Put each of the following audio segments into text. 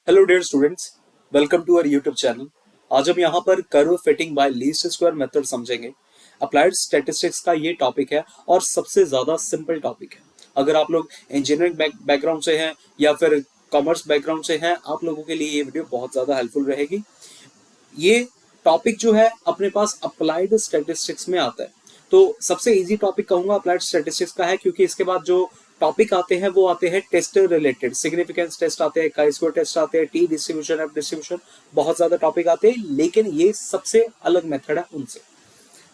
Hello dear students, welcome to our YouTube channel. आज हम यहाँ पर curve fitting by least square method समझेंगे। अप्लाइड स्टैटिस्टिक्स का ये टॉपिक है और सबसे ज्यादा सिंपल टॉपिक है। अगर आप लोग इंजीनियरिंग बैकग्राउंड से हैं या फिर कॉमर्स बैकग्राउंड से हैं, आप लोगों के लिए ये वीडियो बहुत ज्यादा हेल्पफुल रहेगी। ये टॉपिक जो है अपने पास अप्लाइड स्टैटिस्टिक्स में आता है, तो सबसे इजी टॉपिक कहूंगा अप्लाइड स्टैटिस्टिक्स का है, क्योंकि इसके बाद जो टॉपिक आते हैं वो आते हैं टेस्ट रिलेटेड, सिग्निफिकेंस टेस्ट आते हैं, काई स्क्वायर टेस्ट आते हैं, टी डिस्ट्रीब्यूशन, एफ डिस्ट्रीब्यूशन, बहुत ज्यादा टॉपिक आते हैं, लेकिन ये सबसे अलग मेथड है उनसे।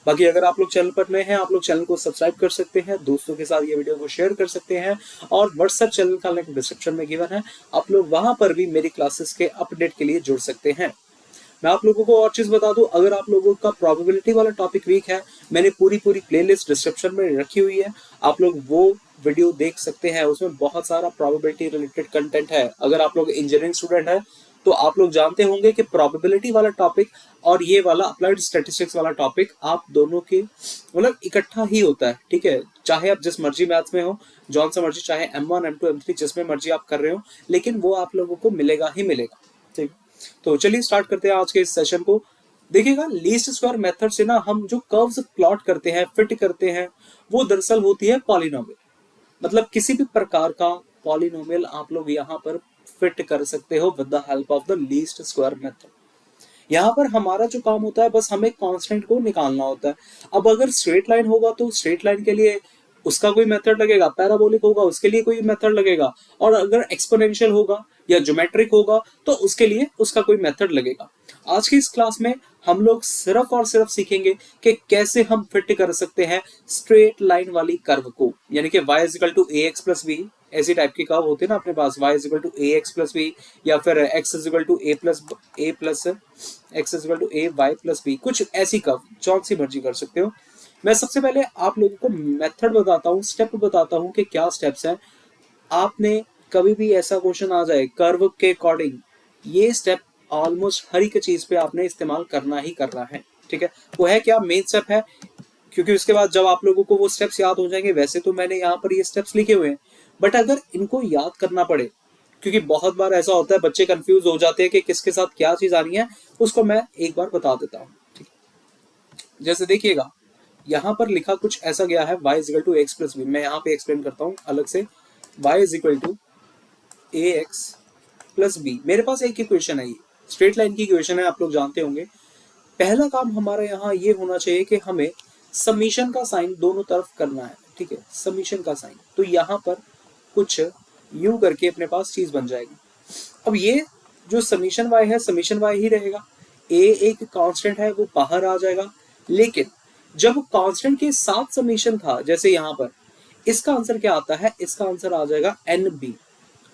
बाकी अगर आप लोग चैनल पर नए हैं, आप लोग चैनल को सब्सक्राइब कर सकते हैं, दोस्तों के साथ ये वीडियो को शेयर कर सकते हैं, और व्हाट्सएप चैनल का लिंक डिस्क्रिप्शन में गिवन है, आप लोग वहां पर भी मेरी क्लासेस के अपडेट के लिए जुड़ सकते हैं। मैं आप लोगों को और चीज बता दूं, अगर आप लोगों का प्रोबेबिलिटी वाला टॉपिक वीक है, मैंने पूरी प्लेलिस्ट डिस्क्रिप्शन में रखी हुई है, आप लोग वो वीडियो देख सकते हैं। उसमें बहुत सारा प्रोबेबिलिटी रिलेटेड कंटेंट है। अगर आप लोग इंजीनियरिंग स्टूडेंट है तो आप लोग जानते होंगे कि प्रोबेबिलिटी वाला टॉपिक और ये वाला अप्लाइड स्टैटिस्टिक्स वाला टॉपिक आप दोनों के मतलब इकट्ठा ही होता है, ठीक है। चाहे आप जिस मर्जी मैथ्स में हो, जौन सा मर्जी, चाहे M1 M2 M3 जिसमें मर्जी आप कर रहे हो, लेकिन वो आप लोगों को मिलेगा ही मिलेगा, ठीक। तो चलिए स्टार्ट करते हैं आज के इस सेशन को। देखिएगा, लीस्ट स्क्वायर मेथड से ना हम जो कर्व्स प्लॉट करते हैं, फिट करते हैं, वो दरअसल होती है पॉलिनोमियल। मतलब किसी भी प्रकार का पॉलिनोमियल आप लोग यहाँ पर फिट कर सकते हो with the help of the least square method. यहाँ पर हमारा जो काम होता है, बस हमें कांस्टेंट को निकालना होता है। अब अगर स्ट्रेट लाइन होगा तो स्ट्रेट लाइन के लिए उसका कोई मेथड लगेगा, पैराबोलिक होगा उसके लिए कोई मेथड लगेगा, और अगर एक्सपोनेंशियल होगा या ज्योमेट्रिक होगा तो उसके लिए उसका कोई मेथड लगेगा। आज की इस क्लास में हम लोग सिर्फ और सिर्फ सीखेंगे कि कैसे हम फिट कर सकते हैं स्ट्रेट लाइन वाली कर्व को, यानी कि y is equal to a x plus b. ऐसी टाइप की कर्व होती है ना अपने पास, y is equal to a x plus b, या फिर x is equal to a plus x is equal to a y plus b, कुछ ऐसी कर्व कौन सी मर्जी कर सकते हो। मैं सबसे पहले आप लोगों को मेथड बताता हूँ, स्टेप बताता हूँ कि क्या स्टेप्स हैं। आपने कभी भी ऐसा क्वेश्चन आ जाए कर्व के अकॉर्डिंग, ये स्टेप ऑलमोस्ट हर एक चीज पे आपने इस्तेमाल करना ही करना है, ठीक है। वो है क्या, मेन स्टेप है, क्योंकि उसके बाद जब आप लोगों को वो स्टेप्स याद हो जाएंगे, वैसे तो मैंने यहाँ पर ये स्टेप्स लिखे हुए हैं, बट अगर इनको याद करना पड़े, क्योंकि बहुत बार ऐसा होता है बच्चे कंफ्यूज हो जाते हैं कि किसके साथ क्या चीज आ रही है, उसको मैं एक बार बता देता हूँ, ठीक है। जैसे देखिएगा, यहाँ पर लिखा कुछ ऐसा गया है, y is equal to x plus b. मैं यहाँ पे एक्सप्लेन करता हूँ अलग से। y is equal to a x plus b, मेरे पास एक इक्वेशन है, ये स्ट्रेट लाइन की इक्वेशन है, आप लोग जानते होंगे। पहला काम हमारा यहाँ ये होना चाहिए कि हमें समीशन का साइन दोनों तरफ करना है, ठीक है, समीशन का साइन। तो यहाँ पर कुछ यू करके अपने पास चीज बन जाएगी। अब ये जो समीशन y है, समीशन y ही रहेगा, a एक कांस्टेंट है वो बाहर आ जाएगा, लेकिन जब कांस्टेंट के साथ समीशन था, जैसे यहाँ पर, इसका आंसर क्या आता है, इसका आंसर आ जाएगा NB।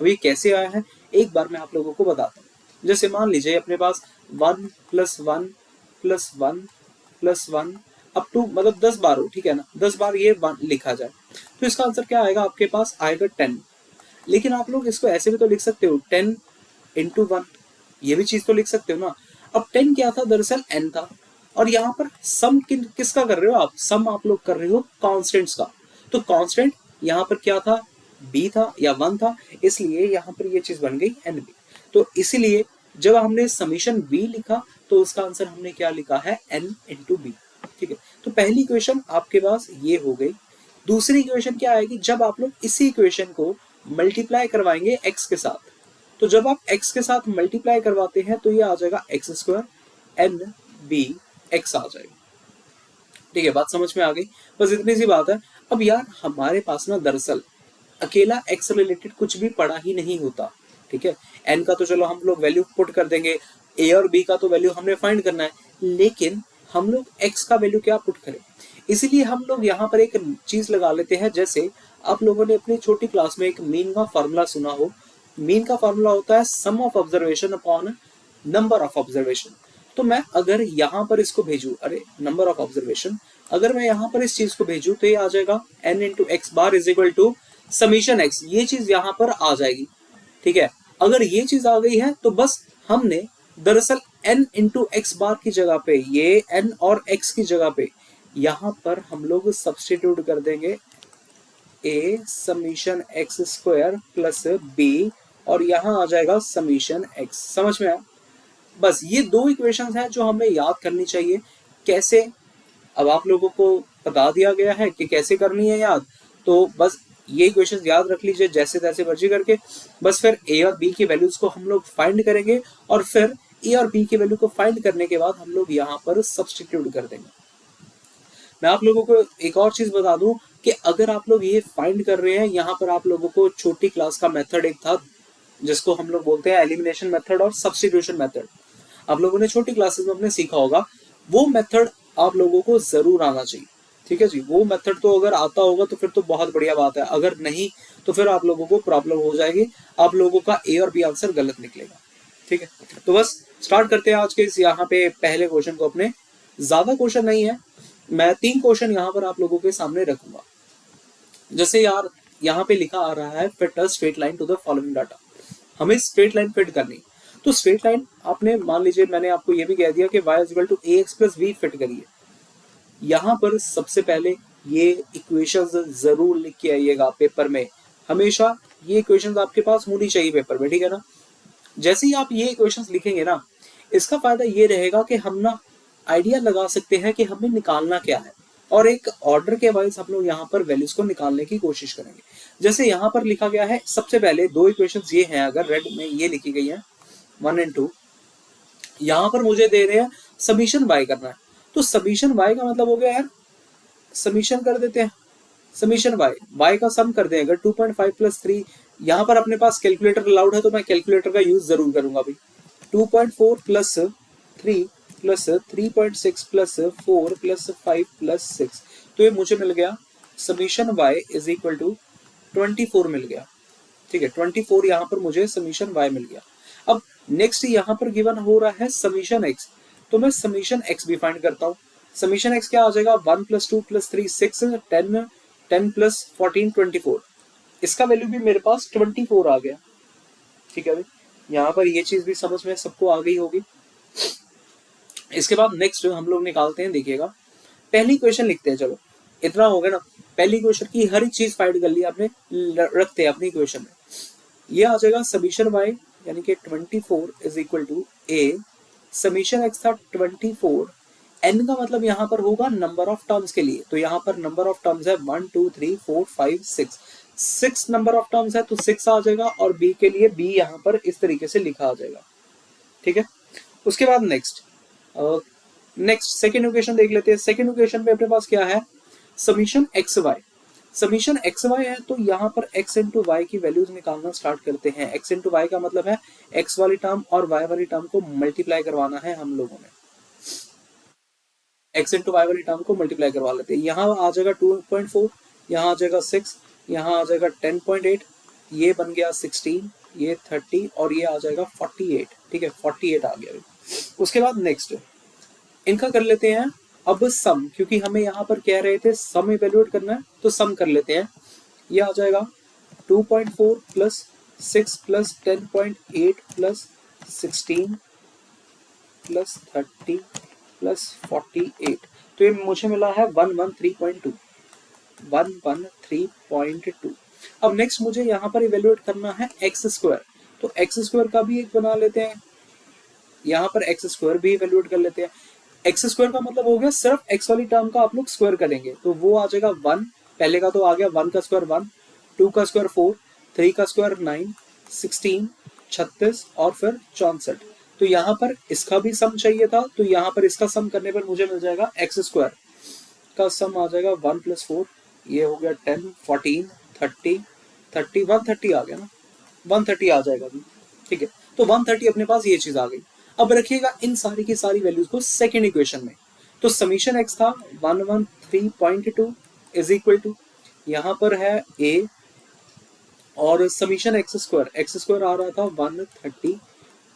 अब ये कैसे आया है एक बार मैं आप लोगों को बताता हूँ। जैसे मान लीजिए अपने पास 1 plus 1 plus 1 plus 1 up to मतलब 10 बार हो, ठीक है ना, 10 बार ये 1 लिखा जाए, तो इसका आंसर क्या आएगा, आपके पास आएगा 10। लेकिन आप लोग इसको ऐसे भी तो लिख सकते हो, 10 इंटू 1, ये भी चीज तो लिख सकते हो ना। अब 10 क्या था, दरअसल n था, और यहाँ पर सम किसका कर रहे हो आप, सम आप लोग कर रहे हो कांस्टेंट्स का। तो कांस्टेंट यहाँ पर क्या था, b था या 1 था, इसलिए यहाँ पर ये चीज बन गई NB। तो इसीलिए जब हमने समीशन b लिखा तो उसका आंसर हमने क्या लिखा है, n इंटू बी, ठीक है। तो पहली इक्वेशन आपके पास ये हो गई। दूसरी इक्वेशन क्या आएगी, जब आप लोग इसी इक्वेशन को मल्टीप्लाई करवाएंगे x के साथ, तो जब आप x के साथ मल्टीप्लाई करवाते हैं तो ये आ जाएगा x square n b x आ जाएगा, ठीक है। बात समझ में आ गई, बस इतनी सी बात है। अब यार हमारे पास ना दरअसल अकेला x रिलेटेड कुछ भी पढ़ा ही नहीं होता, ठीक है। n का तो चलो हम लोग वैल्यू पुट कर देंगे, a और b का तो वैल्यू हमने फाइंड करना है, लेकिन हम लोग x का वैल्यू क्या पुट करें, इसीलिए हम लोग यहाँ पर एक चीज लगा लेते हैं। जैसे आप लोगों ने अपनी छोटी क्लास में एक मीन का फॉर्मूला सुना हो, मीन का फॉर्मूला होता है sum of observation upon number of observation. तो मैं अगर यहाँ पर इसको भेजू, अरे नंबर ऑफ ऑब्जर्वेशन, अगर मैं यहाँ पर इस चीज को भेजू तो ये आ जाएगा n into x bar is equal to summation x, ये चीज यहाँ पर आ जाएगी, ठीक है। अगर ये चीज आ गई है तो बस हमने दरअसल n इंटू एक्स बार की जगह पे, ये n और x की जगह पे यहाँ पर हम लोग सब्सटीट्यूट कर देंगे a summation x square plus b और यहाँ आ जाएगा समीशन x। समझ में आया? बस ये दो इक्वेशंस हैं जो हमें याद करनी चाहिए। कैसे? अब आप लोगों को बता दिया गया है कि कैसे करनी है याद, तो बस ये इक्वेशंस याद रख लीजिए जैसे तैसे मर्जी करके। बस फिर a और b की वैल्यूज को हम लोग फाइंड करेंगे और फिर a और b की वैल्यू को फाइंड करने के बाद हम लोग यहाँ पर सब्स्टिट्यूट कर देंगे। मैं आप लोगों को एक और चीज बता दूं कि अगर आप लोग ये फाइंड कर रहे हैं, यहाँ पर आप लोगों को छोटी क्लास का मेथड एक था जिसको हम लोग बोलते हैं एलिमिनेशन मेथड और सब्स्टिट्यूशन मेथड। आप लोगों ने छोटी क्लासेस में अपने सीखा होगा, वो मेथड आप लोगों को जरूर आना चाहिए। ठीक है जी, वो मेथड तो अगर आता होगा तो फिर तो बहुत बढ़िया बात है, अगर नहीं तो फिर आप लोगों को प्रॉब्लम हो जाएगी, आप लोगों का ए और बी आंसर गलत निकलेगा। ठीक है, तो बस स्टार्ट करते हैं आज के इस यहाँ पे पहले क्वेश्चन को अपने। ज्यादा क्वेश्चन नहीं है, मैं 3 क्वेश्चन यहाँ पर आप लोगों के सामने रखूंगा। जैसे यार यहाँ पे लिखा आ रहा है fit a straight line to the following data. हमें स्ट्रेट लाइन फिट करनी, तो स्ट्रेट लाइन आपने मान लीजिए मैंने आपको ये भी कह दिया कि y equal to ax plus b fit करिए। यहाँ पर सबसे पहले ये इक्वेशंस जरूर लिख के आइएगा पेपर में, हमेशा ये इक्वेशंस आपके पास होनी चाहिए पेपर में, ठीक है ना। जैसे ही आप ये इक्वेशंस लिखेंगे ना, इसका फायदा ये रहेगा कि हम ना आइडिया लगा सकते हैं कि हमें निकालना क्या है, और एक ऑर्डर के वाइज हम लोग यहाँ पर वैल्यूज को निकालने की कोशिश करेंगे। जैसे यहाँ पर लिखा गया है, सबसे पहले दो इक्वेशंस ये हैं, अगर रेड में ये लिखी गई है 1 और 2, यहाँ पर मुझे दे रहे हैं समीशन y करना है, तो समीशन y का मतलब हो गया यार समीशन कर देते हैं, समीशन y का सम कर दें। अगर 2.5 प्लस 3, यहाँ पर अपने पास कैलकुलेटर अलाउड है तो मैं कैलकुलेटर का यूज जरूर करूंगा भाई। 2.4 plus 3 plus 3.6 plus 4 plus 5 plus 6, तो ये मुझे मिल गया summation y is equal to 24 मिल गया। ठीक है, 24 यहाँ पर मुझे समीशन y मिल गया। अब नेक्स्ट यहाँ पर गिवन हो रहा है समीशन x, तो मैं समीशन x भी फाइंड करता हूँ। समीशन x क्या आ जाएगा, 1 प्लस 2 प्लस 3 6 10 प्लस 14 24, इसका वैल्यू भी मेरे पास 24 आ गया। ठीक है भाई, यहाँ पर ये चीज भी समझ में सबको आ गई होगी। इसके बाद नेक्स्ट हम लोग निकालते हैं, देखिएगा पहली क्वेश्चन लिखते हैं। चलो इतना हो गया ना, पहली क्वेश्चन की हर एक चीज फाइंड कर ली आपने, रखते हैं अपनी क्वेश्चन में। ये आ जाएगा समीशन y यानी कि 24 is equal to a, summation x था 24, n का मतलब यहाँ पर होगा नंबर ऑफ टर्म्स के लिए, तो यहाँ पर नंबर ऑफ टर्म्स है 1 2 3 4 5 6, 6 नंबर ऑफ टर्म्स है तो 6 आ जाएगा, और b के लिए b यहाँ पर इस तरीके से लिखा आ जाएगा। ठीक है, उसके बाद नेक्स्ट सेकेंड इक्वेशन देख लेते हैं। सेकेंड इक्वेशन में अपने पास क्या है, summation x y. Summation x y है तो यहाँ पर x इंटू वाई की वैल्यूज निकालना स्टार्ट करते हैं। x इंटू वाई का मतलब है x वाली टर्म और y वाली टर्म को मल्टीप्लाई करवाना है हम लोगों ने। x इंटू वाई वाली टर्म को मल्टीप्लाई करवा लेते हैं। यहाँ आ जाएगा 2.4, यहाँ आ जाएगा 6, यहाँ आ जाएगा 10.8, ये बन गया 16, ये 30 और ये आ जाएगा 48। ठीक है, 48 आ गया। उसके बाद नेक्स्ट इनका कर लेते हैं अब सम, क्योंकि हमें यहाँ पर कह रहे थे सम इवेल्युएट करना है, तो सम कर लेते हैं। ये आ जाएगा 2.4 plus 6 plus 10.8 plus 16 plus 30 plus 48, तो ये मुझे मिला है 113.2। 113.2। अब नेक्स्ट मुझे यहाँ पर इवेल्युएट करना है एक्स स्क्वायर, तो एक्स स्क्वायर का भी एक बना लेते हैं, यहाँ पर एक्स स्क्वायर भी इवेल्युएट कर लेते हैं। एक्स स्क्वायर का मतलब हो गया सिर्फ एक्स वाली टर्म का आप लोग स्क्वायर करेंगे, तो वो आ जाएगा 1, पहले का तो आ गया 1 का स्क्वायर 1, 2 का स्क्वायर 4, 3 का स्क्वायर 9, 16 36 और फिर 64, तो यहाँ पर इसका भी सम चाहिए था, तो यहाँ पर इसका सम करने पर मुझे मिल जाएगा एक्स स्क्वायर का सम आ जाएगा 1 प्लस 4, ये हो गया 10 14 30 30 130 आ गया ना, 130 आ जाएगा भी। ठीक है, तो 130 अपने पास ये चीज आ गई। अब रखिएगा इन सारी की सारी वैल्यूज को सेकेंड इक्वेशन में, तो समीशन x था 113.2 इज इक्वल टू, यहाँ पर है a और समीशन एक्स स्क्वायर आ रहा था 130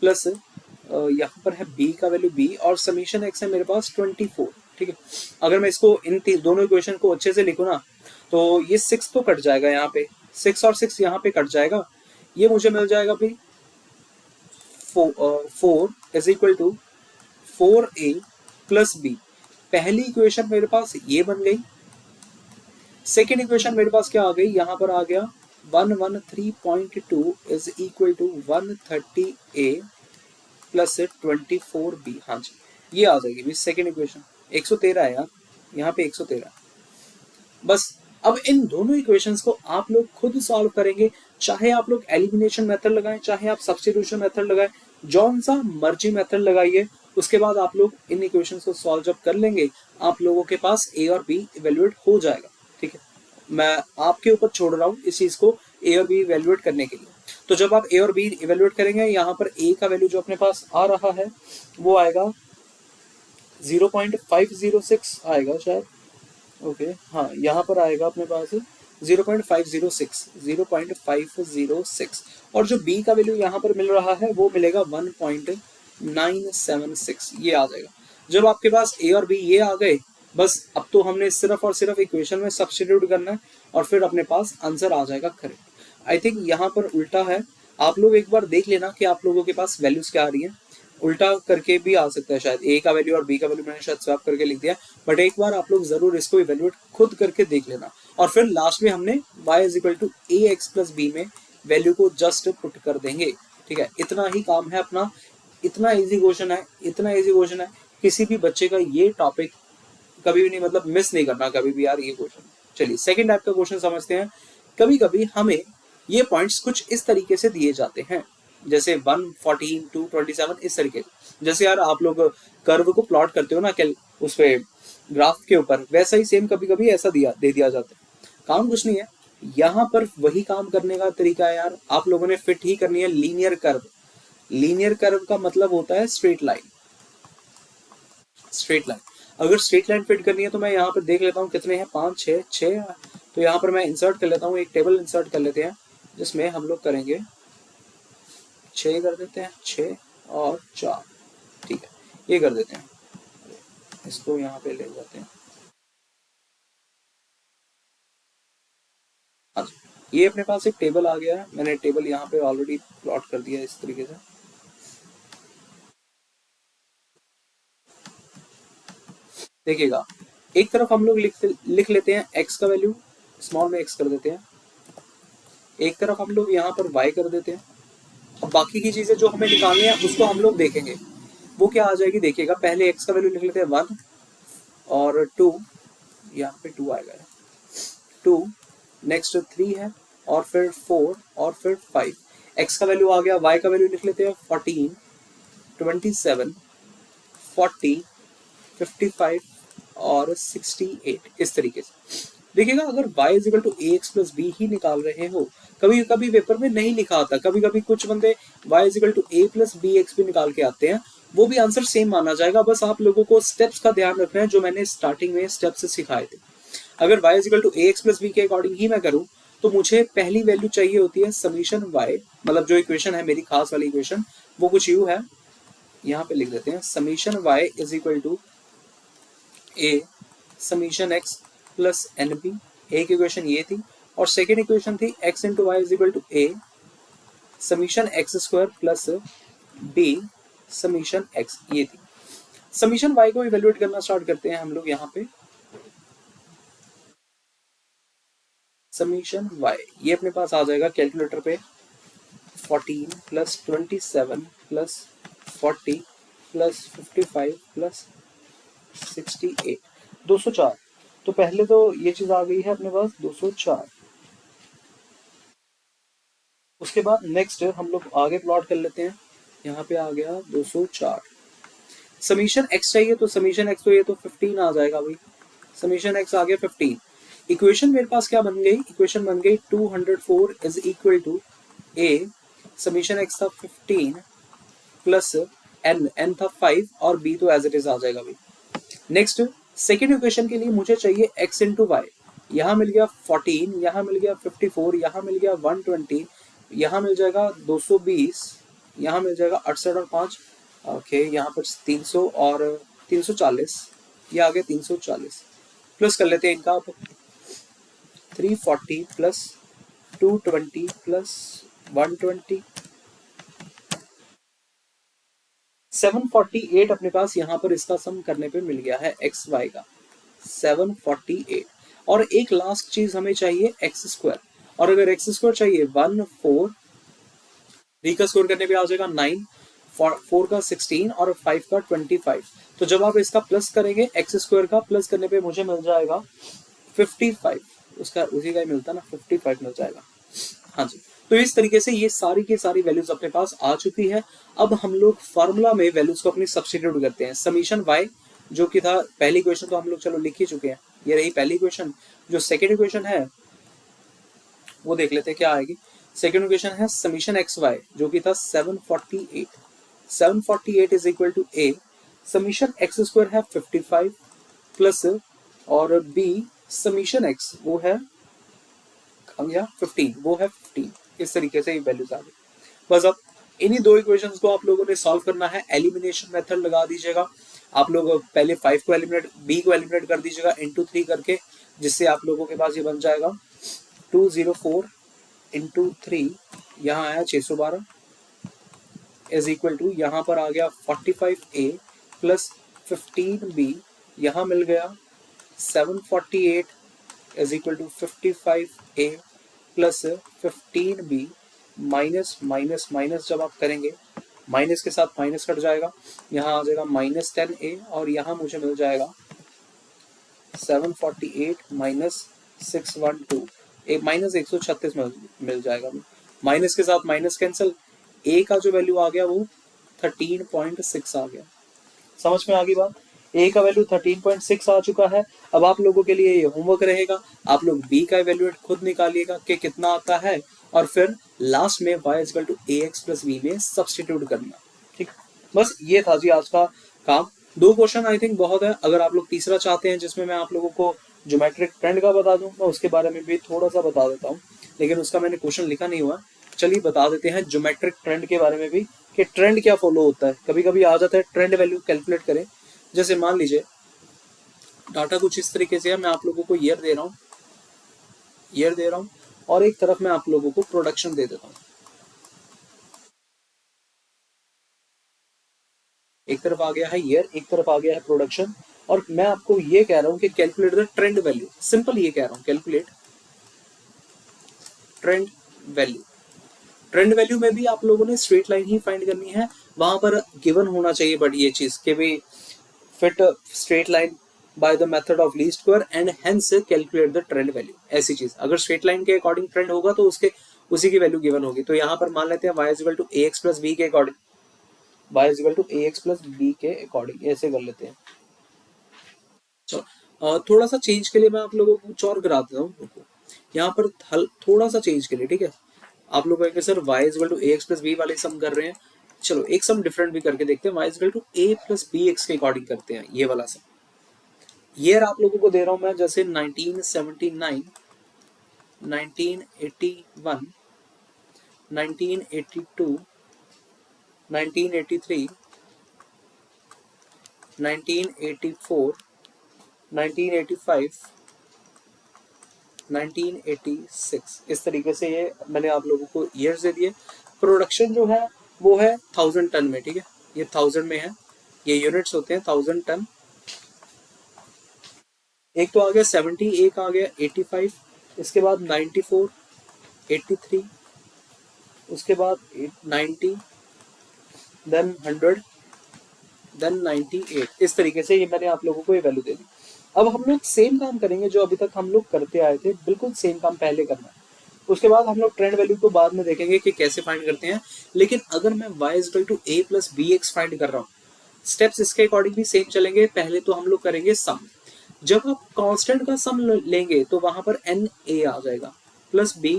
प्लस यहाँ पर है b का वैल्यू b और समीशन x है मेरे पास 24। ठीक है, अगर मैं इसको इन दोनों इक्वेशन को अच्छे से लिखूं ना, तो ये 6 तो कट जाएगा, यहाँ पे 6 और 6 यहाँ पे कट जाएगा, ये मुझे मिल जाएगा भाई 4 is equal to 4a plus b। पहली इक्वेशन मेरे पास ये बन गई, सेकेंड इक्वेशन मेरे पास क्या आ गई, यहाँ पर आ गया 113.2 is equal to 130a plus 24b। हाँ जी, ये आ जाएगी भी सेकेंड इक्वेशन। 113 है यार, यहाँ पे 113। बस अब इन दोनों इक्वेशंस को आप लोग खुद सॉल्व करेंगे, चाहे आप लोग एलिमिनेशन मेथड लगाएं, चाहे आप सब्स्टिट्यूशन मेथड लगाएं, जौन सा मर्जी मेथड लगाइए। उसके बाद आप लोग इन इक्वेशंस को सॉल्व जब कर लेंगे, आप लोगों के पास ए और बी इवेल्युएट हो जाएगा। ठीक है, मैं आपके ऊपर छोड़ रहा हूँ इस चीज को ए और बी इवेल्युएट करने के लिए। तो जब आप ए और बी इवेल्युएट करेंगे, यहाँ पर ए का वैल्यू जो अपने पास आ रहा है वो आएगा 0.506 आएगा शायद। ओके हाँ, यहाँ पर आएगा अपने पास 0.506 और जो बी का वैल्यू यहाँ पर मिल रहा है वो मिलेगा 1.976, ये आ जाएगा। जब आपके पास ए और बी ये आ गए, बस अब तो हमने सिर्फ और सिर्फ इक्वेशन में सब्स्टिट्यूट करना है और फिर अपने पास आंसर आ जाएगा करेक्ट। आई थिंक यहाँ पर उल्टा है, आप लोग एक बार देख लेना कि आप लोगों के पास वैल्यूज क्या आ रही है। उल्टा करके भी आ सकता है शायद, ए का वैल्यू और बी का वैल्यू मैंने शायद स्वैप करके लिख दिया, बट एक बार आप लोग जरूर इसको इवेल्युएट खुद करके देख लेना। और फिर लास्ट में हमने y is equal to a x plus b में वैल्यू को जस्ट पुट कर देंगे। ठीक है, इतना ही काम है अपना। इतना इजी क्वेश्चन है, इतना इजी क्वेश्चन है, किसी भी बच्चे का ये टॉपिक कभी भी नहीं, मतलब मिस नहीं करना कभी भी यार ये क्वेश्चन। चलिए सेकेंड टाइप का क्वेश्चन समझते हैं। कभी कभी हमें ये पॉइंट्स कुछ इस तरीके से दिए जाते हैं, जैसे 114, 227 इस तरीके से। जैसे यार आप लोग कर्व को प्लॉट करते हो ना उस पे ग्राफ के ऊपर, वैसा ही सेम कभी कभी ऐसा दे दिया जाता है। काम कुछ नहीं है, यहाँ पर वही काम करने का तरीका है यार। आप लोगों ने फिट ही करनी है लीनियर कर्व। लीनियर कर्व का मतलब होता है स्ट्रेट लाइन। स्ट्रेट लाइन, अगर स्ट्रेट लाइन फिट करनी है तो मैं यहाँ पर देख लेता हूँ कितने हैं, 5 6 तो यहाँ पर मैं इंसर्ट कर लेता हूँ, एक टेबल इंसर्ट कर लेते हैं जिसमें हम लोग करेंगे 6 कर देते हैं, 6 और 4। ठीक है, ये कर देते हैं, इसको यहाँ पे ले जाते हैं। हाँ जी, ये अपने पास एक टेबल आ गया है। मैंने टेबल यहाँ पे ऑलरेडी प्लॉट कर दिया है इस तरीके से। देखिएगा, एक तरफ हम लोग लिख लेते हैं x का वैल्यू, स्मॉल में x कर देते हैं। एक तरफ हम लोग यहाँ पर y कर देते हैं। अब बाकी की चीजें जो हमें निकालनी है उसको हम लोग देखेंगे, वो क्या आ जाएगी। देखिएगा, पहले x का वैल्यू लिख लेते हैं 1 और 2, यहाँ पे 2 आएगा, 2, नेक्स्ट 3 है और फिर 4 और फिर 5। x का वैल्यू आ गया, y का वैल्यू लिख लेते हैं 14, 27, 40, 55 और 68 इस तरीके से। देखिएगा, अगर y is equal to a x plus b ही निकाल रहे हो, कभी कभी पेपर में नहीं लिखा आता, कभी कभी कुछ बंदे y is equal to a plus b x भी निकाल के आते हैं, वो भी आंसर सेम माना जाएगा। बस आप लोगों को स्टेप्स का ध्यान रखना है जो मैंने स्टार्टिंग में स्टेप्स सिखाए थे। अगर y is equal to a x plus b के अकॉर्डिंग ही मैं करूं तो मुझे पहली वैल्यू चाहिए होती है समीशन y, मतलब जो इक्वेशन है मेरी खास वाली इक्वेशन वो कुछ यूं है, यहाँ पे लिख देते हैं summation y is equal to a summation x plus n b. एक इक्वेशन ये थी और सेकेंड इक्वेशन थी x into y is equal to a summation x square plus b summation x, ये थी। समीशन y को इवेल्युएट करना start करते हैं हम लोग। यहाँ पे समीशन y ये अपने पास आ जाएगा कैलकुलेटर पे 14 प्लस 27 प्लस 40 प्लस 55 प्लस 68, 204। तो पहले तो ये चीज आ गई है अपने पास 204। उसके बाद नेक्स्ट हम लोग आगे प्लॉट कर लेते हैं, यहाँ पे आ गया 204। समीशन x चाहिए तो समीशन x तो ये तो 15 आ जाएगा भाई, समीशन x आ गया 15। इक्वेशन मेरे पास क्या बन गई, इक्वेशन बन गई 204 is equal to a summation x था 15 प्लस n था 5 और b तो एज इट इज आ जाएगा भाई। नेक्स्ट सेकेंड इक्वेशन के लिए मुझे चाहिए x इंटू वाई। यहाँ मिल गया 14, यहाँ मिल गया 54, यहाँ मिल गया 120, यहाँ मिल जाएगा 220, यहाँ मिल जाएगा 68 और 5, ओके यहाँ पर 300 और 340, ये आ गया 340। प्लस कर लेते हैं इनका आप 340 प्लस 220 प्लस 120, 748 अपने पास यहाँ पर इसका सम करने पे मिल गया है एक्स वाई का 748। और एक लास्ट चीज हमें चाहिए एक्स स्क्वायर। और अगर एक्स स्क्वायर चाहिए 1 4, 3 का स्क्वायर करने पे आ जाएगा 9, 4 का 16 और 5 का 25। तो जब आप इसका प्लस करेंगे एक्स स्क्वायर का प्लस करने पे मुझे मिल जाएगा 55, उसका उसी का ही मिलता ना 55 मिल जाएगा। हाँ जी, तो इस तरीके से ये सारी की सारी वैल्यूज अपने पास आ चुकी है। अब हम लोग फॉर्मूला में वैल्यूज को अपनी सब्स्टिट्यूट करते हैं। समीशन वाई जो कि था पहली क्वेश्चन तो हम लोग चलो लिख ही चुके हैं, ये रही पहली क्वेश्चन। जो सेकेंड क्वेश्चन है वो देख लेते हैं क्या आएगी। सेकेंड क्वेश्चन है समीशन एक्स वाई जो कि था 748, 748 is equal to a summation x square है 55 प्लस और बी समीशन एक्स वो है 15, वो है 15। इस तरीके से ये वैल्यूज आ गई। बस अब इन्हीं दो इक्वेशंस को आप लोगों ने सॉल्व करना है। एलिमिनेशन मेथड लगा दीजिएगा। आप लोग पहले 5 को एलिमिनेट, बी को एलिमिनेट कर दीजिएगा इंटू 3 करके, जिससे आप लोगों के पास ये बन जाएगा 204 इंटू 3, यहाँ आया 612 इज इक्वल टू यहाँ पर आ गया 45a प्लस 15b, यहाँ मिल गया 748 is equal to 55a plus 15b minus minus minus जब आप करेंगे माइनस के साथ माइनस कट जाएगा, यहाँ आ जाएगा माइनस 10a और यहाँ मुझे मिल जाएगा 748 माइनस 612 माइनस 136 मिल जाएगा। माइनस के साथ माइनस कैंसिल, a का जो वैल्यू आ गया वो 13.6 आ गया। समझ में आ गई बात। a का वैल्यू 13.6 आ चुका है। अब आप लोगों के लिए ये होमवर्क रहेगा, आप लोग b का वैल्यूएट खुद निकालिएगा कि कितना आता है और फिर लास्ट में y equal to ax plus b में सब्स्टिट्यूट करना। ठीक, बस ये था जी आज का काम। 2 क्वेश्चन आई थिंक बहुत है। अगर आप लोग तीसरा चाहते हैं जिसमें मैं आप लोगों को ज्योमेट्रिक ट्रेंड का बता दूं, मैं उसके बारे में भी थोड़ा सा बता देता हूँ, लेकिन उसका मैंने क्वेश्चन लिखा नहीं हुआ। चलिए बता देते हैं ज्योमेट्रिक ट्रेंड के बारे में भी कि ट्रेंड क्या फॉलो होता है। कभी कभी आ जाता है ट्रेंड वैल्यू कैलकुलेट करें। जैसे मान लीजिए डाटा कुछ इस तरीके से है, मैं आप लोगों को ईयर दे रहा हूँ और एक तरफ मैं आप लोगों को प्रोडक्शन दे देता हूँ। एक तरफ आ गया है ईयर, एक तरफ आ गया है प्रोडक्शन, और मैं आपको ये कह रहा हूं कि calculate the trend value. Simple ये कह रहा हूं, calculate trend value. Trend value में भी आप लोगों ने स्ट्रेट लाइन ही फाइंड करनी है, वहां पर गिवन होना चाहिए बट ये चीज कि भी fit straight line by the method of least square and hence calculate the trend value. ऐसी चीज अगर स्ट्रेट लाइन के अकॉर्डिंग ट्रेंड होगा तो उसके उसी की वैल्यू गिवन होगी। तो यहाँ पर मान लेते हैं y equal to ax plus b के according, y equal to ax plus b के अकॉर्डिंग ऐसे कर लेते हैं। चलो थोड़ा सा चेंज के लिए मैं आप लोगों को कुछ और करा देता हूँ। यहाँ पर थोड़ा सा चेंज के लिए, ठीक है, आप लोग कहेंगे sir y equal to ax plus b वाले सम कर रहे हैं, चलो एक सम डिफरेंट भी करके देखते हैं। y equal to a plus bx के अकॉर्डिंग करते हैं ये वाला सम। ईयर आप लोगों को दे रहा हूं मैं, जैसे 1979, 1981, 1982, 1983, 1984, 1985, 1986, इस तरीके से ये मैंने आप लोगों को ईयर्स दे दिए। प्रोडक्शन जो है वो है 1000 टन में, ठीक है, ये 1000 में है, ये यूनिट्स होते हैं 1000 टन। एक तो आ गया 70, एक आ गया 85, इसके बाद 94, 83, उसके बाद 90, देन 100, देन 98। इस तरीके से ये मैंने आप लोगों को ये वैल्यू दे दी। अब हम लोग सेम काम करेंगे जो अभी तक हम लोग करते आए थे, बिल्कुल सेम काम पहले करना है। उसके बाद हम लोग ट्रेंड वैल्यू को बाद में देखेंगे कि कैसे फाइंड करते हैं। लेकिन अगर मैं y equal to a plus b x find कर रहा हूँ, स्टेप्स इसके अकॉर्डिंग भी सेम चलेंगे। पहले तो हम लोग करेंगे सम। जब आप कांस्टेंट का सम लेंगे तो वहां पर एन ए आ जाएगा प्लस बी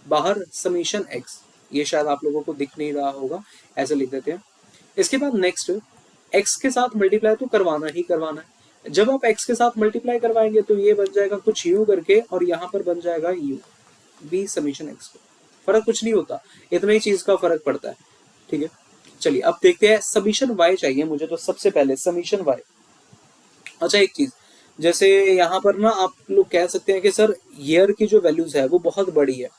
बाहर समीशन एक्स, ये शायद आप लोगों को दिख नहीं रहा होगा, ऐसे लिख देते हैं। इसके बाद नेक्स्ट एक्स के साथ मल्टीप्लाई तो करवाना ही करवाना है। जब आप एक्स के साथ मल्टीप्लाई करवाएंगे तो ये बन जाएगा कुछ यू करके और यहाँ पर बन जाएगा यू बी समीशन एक्स। फर्क कुछ नहीं होता, इतना ही चीज का फर्क पड़ता है, ठीक है। चलिए अब देखते हैं समीशन वाई चाहिए मुझे, तो सबसे पहले समीशन वाई। अच्छा एक चीज, जैसे यहाँ पर ना आप लोग कह सकते हैं कि सर ईयर की जो वैल्यूज है वो बहुत बड़ी है,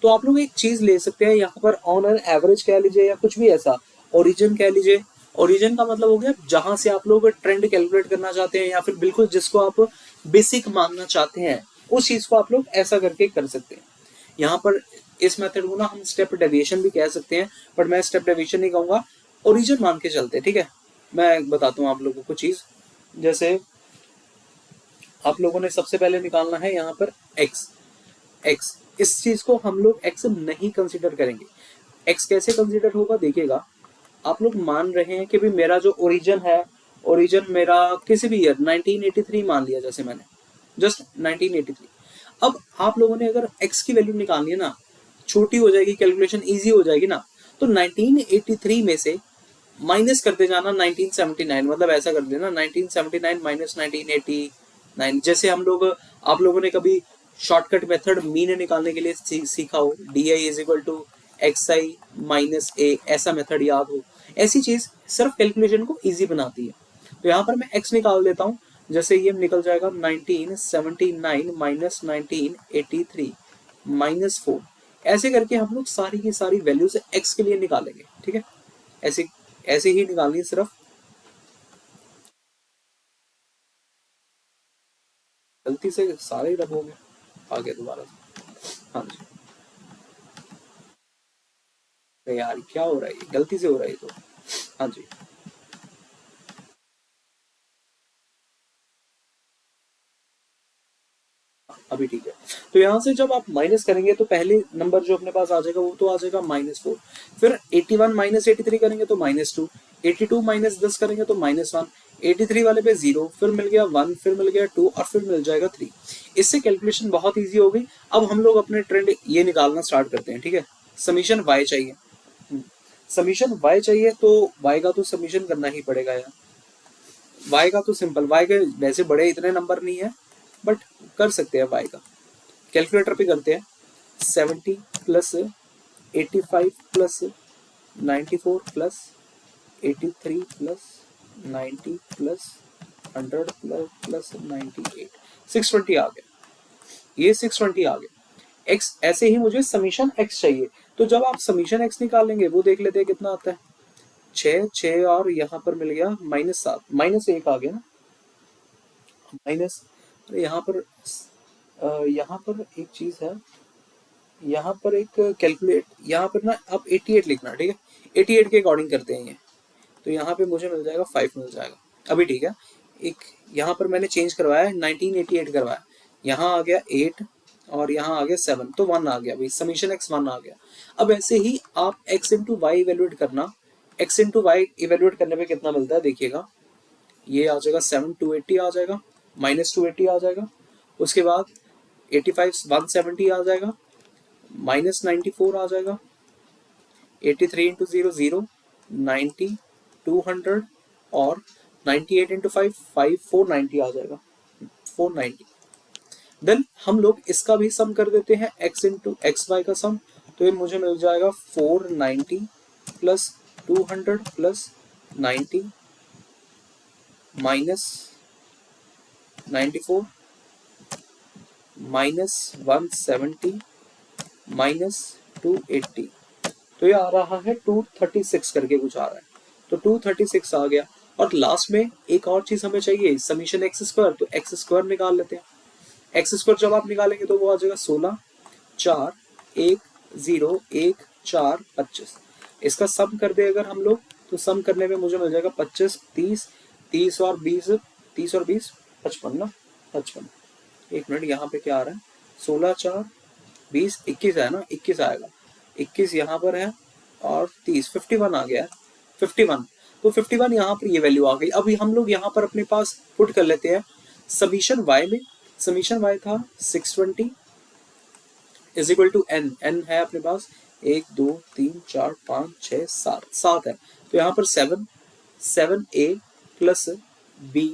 तो आप लोग एक चीज ले सकते हैं यहाँ पर ऑन एन एवरेज कह लीजिए या कुछ भी ऐसा, ओरिजिन कह लीजिए। ओरिजिन का मतलब हो गया जहां से आप लोग ट्रेंड कैलकुलेट करना चाहते हैं या फिर बिल्कुल जिसको आप बेसिक मानना चाहते हैं, उस चीज को आप लोग ऐसा करके कर सकते हैं। यहाँ पर इस मेथड को ना हम स्टेप डेविएशन भी कह सकते हैं, बट मैं स्टेप डेविएशन नहीं कहूंगा, ओरिजिन मान के चलते हैं, ठीक है। मैं बताता हूँ आप लोगों को चीज, जैसे आप लोगों ने सबसे पहले निकालना है यहाँ पर x। x इस चीज को हम लोग x नहीं कंसीडर करेंगे। x कैसे कंसीडर होगा देखिएगा, आप लोग मान रहे हैं कि भी मेरा जो ओरिजिन है, ओरिजिन मेरा किसी भी ईयर 1983 मान लिया, जैसे मैंने जस्ट 1983। अब आप लोगों ने अगर x की वैल्यू निकालनी है ना, छोटी हो जाएगी, कैलकुलेशन इजी हो जाएगी ना, तो 1983 में से माइनस करते जाना 1979, मतलब ऐसा कर देना 1979 माइनस 1989। जैसे हम लोग, आप लोगों ने कभी शॉर्टकट मेथड मीन निकालने के लिए सीखा हो, d i is equal to x i minus a, ऐसा मेथड याद हो, ऐसी चीज सिर्फ कैलकुलेशन को इजी बनाती है। तो यहाँ पर मैं x निकाल देता हूँ, जैसे ये निकल जाएगा 1979 माइनस 1983 माइनस 4। ऐसे करके हम लोग सारी की सारी वैल्यूज x के लिए निकालेंगे, ठीक है। ऐसे ऐसे ही निकालनी है सिर्फ। गलती से सारे रब हो गए, आ गया दोबारा से। हाँ जी, अरे यार क्या हो रहा है, ये गलती से हो रहा है तो। हाँ जी, अभी ठीक है। तो यहाँ से जब आप माइनस करेंगे तो पहले नंबर जो अपने पास आ जाएगा वो तो आ जाएगा -4। फिर 81 माइनस 83 करेंगे तो -2, 82 माइनस 10 करेंगे तो -1, 83 वाले पे 0, फिर मिल गया 1, फिर मिल गया 2 और फिर मिल जाएगा 3। इससे कैलकुलेशन बहुत ईजी हो गई। अब हम लोग अपने ट्रेंड ये निकालना स्टार्ट करते हैं, ठीक है। समीशन y चाहिए, समीशन y चाहिए, तो y का तो समीशन करना ही पड़ेगा यार। y का तो सिंपल, y के वैसे बड़े इतने नंबर नहीं है, बट कर सकते हैं y का। कैलकुलेटर पे करते हैं, 70 plus 85 plus 94 plus 83 plus 90 plus 100 plus 98, 620 आ गया। ये 620 आ गया। x ऐसे ही मुझे समीशन x चाहिए, तो जब आप समीशन x निकालेंगे वो देख लेते हैं कितना आता है, 6 6 और यहाँ पर मिल गया -7, -1 आ गया ना, माइनस। यहाँ पर यहाँ पर एक चीज है, यहाँ पर एक कैलकुलेट, यहाँ पर ना आप 88 लिखना, ठीक है। 88 के अकॉर्डिंग करते हैं ये, तो यहाँ पे मुझे मिल जाएगा 5 मिल जाएगा, अभी ठीक है। एक यहाँ पर मैंने चेंज करवाया है, 1988 करवाया, यहाँ आ गया 8 और यहाँ आ गया 7, तो 1 आ गया भाई, समीशन x 1 आ गया। अब ऐसे ही आप x इंटू वाई इवेल्युएट करना, x इंटू वाई इवेल्युएट करने पे कितना मिलता है देखिएगा, ये आ जाएगा 7 280 आ जाएगा, -280 आ जाएगा, उसके बाद 85 170 आ जाएगा, -94 आ जाएगा, 83 इंटू 0 0, 90 200 और 98 इंटू 5 5 490 आ जाएगा, 490। देन हम लोग इसका भी सम कर देते हैं, x इंटू एक्स वाई का सम, तो ये मुझे मिल जाएगा 490 plus 200 plus 90 minus 94 minus 170 minus 280, तो ये आ रहा है 236 करके कुछ आ रहा है, तो 236 आ गया। और लास्ट में एक और चीज हमें चाहिए, समीशन एक्स स्क्वायर, तो एक्स स्क्वायर निकाल लेते हैं। एक्स स्क्वायर जब आप निकालेंगे तो वो आ जाएगा 16 4 1 0 1 4 25। इसका सम कर दे अगर हम लोग, तो सम करने में मुझे मिल जाएगा 25 30 30 और 20 30 और 20 55 ना, 55। एक मिनट, यहाँ पे क्या आ रहा है, 16 4 20 21 है ना, 21 आएगा, 21 यहाँ पर है और 30 51 आ गया है, 51। तो 51 यहाँ पर ये वैल्यू आ गई। अभी हम लोग यहाँ पर अपने पास पुट कर लेते हैं समीशन y में, समीशन y था 620 is equal to n, n है अपने पास 1 2 3 4 5 6 7 7 है, तो यहाँ पर 7 7a plus b,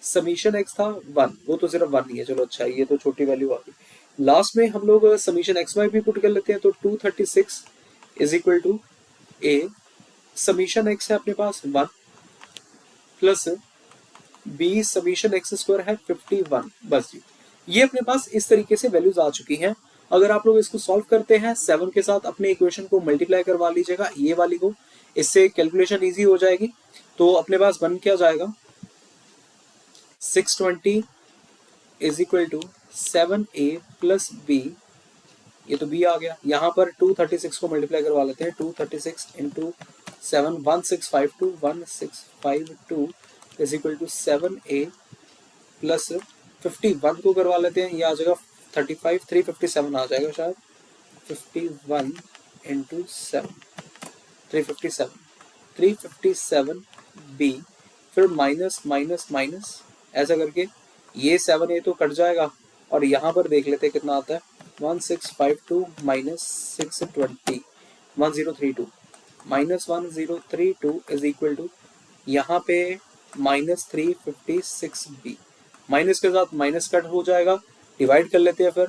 summation x था 1, वो तो सिर्फ 1 ही है, चलो अच्छा ये तो छोटी वैल्यू आ गई। लास्ट में हम लोग समीशन एक्स वाई भी पुट कर लेते हैं, तो 236 is equal to a, summation x है अपने पास 1 plus b, summation x square है 51। बस जी, ये अपने पास इस तरीके से वैल्यूज आ चुकी हैं। अगर आप लोग इसको सॉल्व करते हैं 7 के साथ अपने इक्वेशन को मल्टीप्लाई करवा लीजिएगा ये वाली को, इससे कैलकुलेशन इजी हो जाएगी। तो अपने पास बन क्या जाएगा, 620 is equal to 7a plus b ये तो b आ गया। यहाँ पर 236 को मल्टीप्लाई करवा लेते हैं, 236 into 7, 1652 is equal to 7a plus 51 को करवा लेते हैं, ये आ जाएगा 35, 357 आ जाएगा शायद, 51 इंटू 7, 357, 357b, फिर माइनस माइनस माइनस ऐसा करके ये 7a तो कट जाएगा, और यहाँ पर देख लेते हैं कितना आता है, 1652 minus 620, 1032 minus 1032 is equal to यहाँ पे माइनस 356b, माइनस के साथ माइनस कट हो जाएगा, डिवाइड कर लेते हैं फिर,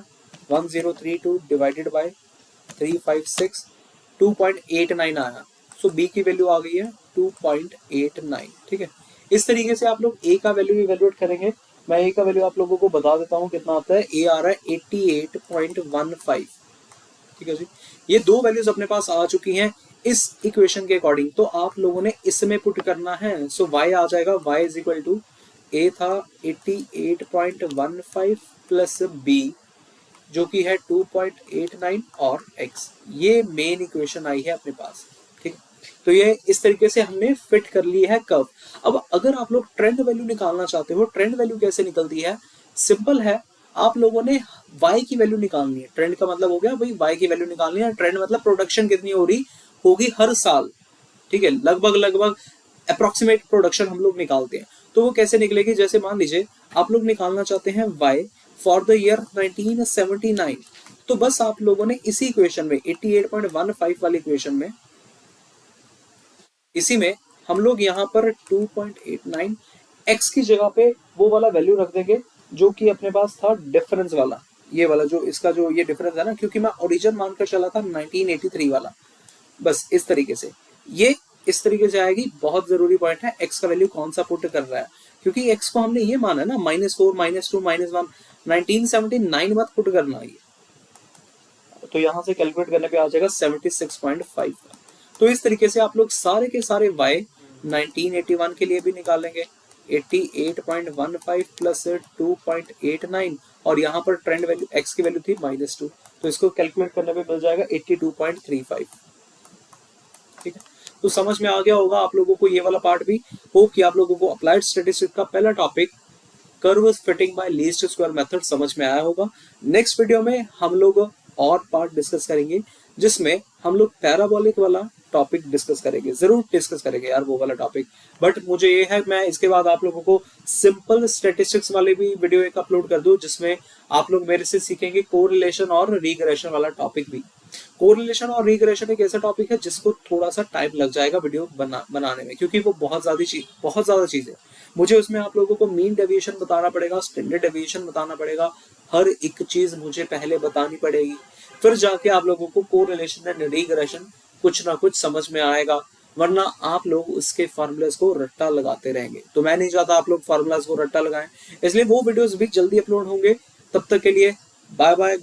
1032 डिवाइडेड बाय 356, 2.89 आया, सो b की वैल्यू आ गई है 2.89। ठीक है, इस तरीके से आप लोग a का वैल्यू इवेल्युएट करेंगे। मैं a का वैल्यू आप लोगों को बता देता हूँ कितना आता है, a आ रहा है 88.15। ठीक है जी, ये दो वैल्यूज अपने पास आ चुकी हैं इस इक्वेशन के अकॉर्डिंग, तो आप लोगों ने इसमें पुट करना है। सो y आ जाएगा, y is equal to a था 88.15 प्लस b जो कि है 2.89 और x, ये मेन इक्वेशन आई है अपने पास। ठीक, तो ये इस तरीके से हमने फिट कर ली है कर्व। अब अगर आप लोग ट्रेंड वैल्यू निकालना चाहते हो, ट्रेंड वैल्यू कैसे निकलती है, सिंपल है, आप लोगों ने y की वैल्यू निकालनी है। ट्रेंड का मतलब हो गया भाई y की वैल्यू निकालनी है, ट्रेंड मतलब प्रोडक्शन कितनी हो रही होगी हर साल। ठीक है, लगभग लगभग अप्रोक्सीमेट प्रोडक्शन हम लोग निकालते हैं। तो वो कैसे निकलेगी, जैसे मान लीजिए आप लोग निकालना चाहते हैं y फॉर द ईयर 1979, तो बस आप लोगों ने इसी इक्वेशन में 88.15 वाली इक्वेशन में, इसी में हम लोग यहाँ पर 2.89 x की जगह पे वो वाला वैल्यू रख देंगे जो कि अपने पास था डिफरेंस वाला, ये वाला जो इसका जो ये डिफरेंस है ना, क्योंकि मैं ओरिजिन मानकर चला था 1983 वाला। बस इस तरीके से ये इस तरीके से आएगी। बहुत जरूरी पॉइंट है, x का वैल्यू कौन सा पुट कर रहा है, क्योंकि x को हमने ये माना ना -4 -2 -1, 1979 मत पुट करना ये, तो यहां से कैलकुलेट करने पे आ जाएगा 76.5। तो इस तरीके से आप लोग सारे के सारे y 1981 के लिए भी निकालेंगे, 88.15 प्लस 2.89, और यहाँ पर ट्रेंड वैल्यू x की वैल्यू थी -2, तो इसको कैलकुलेट करने पे मिल जाएगा 82.35। ठीक है, तो समझ में आ गया होगा आप लोगों को ये वाला पार्ट भी। होप कि आप लोगों को अप्लाइड स्टैटिस्टिक्स का पहला topic curve fitting by least square method समझ में आया होगा। नेक्स्ट वीडियो में हम लोग और पार्ट डिस्कस करेंगे, जिसमें हम लोग पैराबोलिक वाला टॉपिक डिस्कस करेंगे, जरूर डिस्कस करेंगे यार वो वाला टॉपिक। बट मुझे ये है मैं इसके बाद आप लोगों को सिंपल स्टैटिस्टिक्स वाले भी वीडियो एक अपलोड कर दूं, जिसमें आप लोग मेरे से सीखेंगे कोरिलेशन और रिग्रेशन वाला टॉपिक भी। कोरिलेशन और रिग्रेशन एक ऐसा टॉपिक है जिसको थोड़ा सा टाइम लग जाएगा वीडियो बनाने में, क्योंकि वो बहुत ज्यादा चीज है। मुझे उसमें आप लोगों को मीन डेविएशन बताना पड़ेगा, स्टैंडर्ड डेविएशन बताना पड़ेगा, हर एक चीज मुझे पहले बतानी पड़ेगी, फिर जाके आप लोगों को कोरिलेशन एंड रिग्रेशन कुछ ना कुछ समझ में आएगा, वरना आप लोग उसके फार्मूलाज को रट्टा लगाते रहेंगे। तो मैं नहीं चाहता आप लोग फार्मूलाज को रट्टा लगाएं, इसलिए वो वीडियोस भी जल्दी अपलोड होंगे। तब तक के लिए bye bye,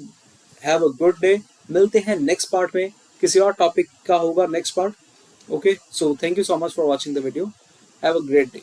have a good day. मिलते हैं नेक्स्ट पार्ट में, किसी और टॉपिक का होगा next part. Okay, so thank you so much for watching the video, have a great day.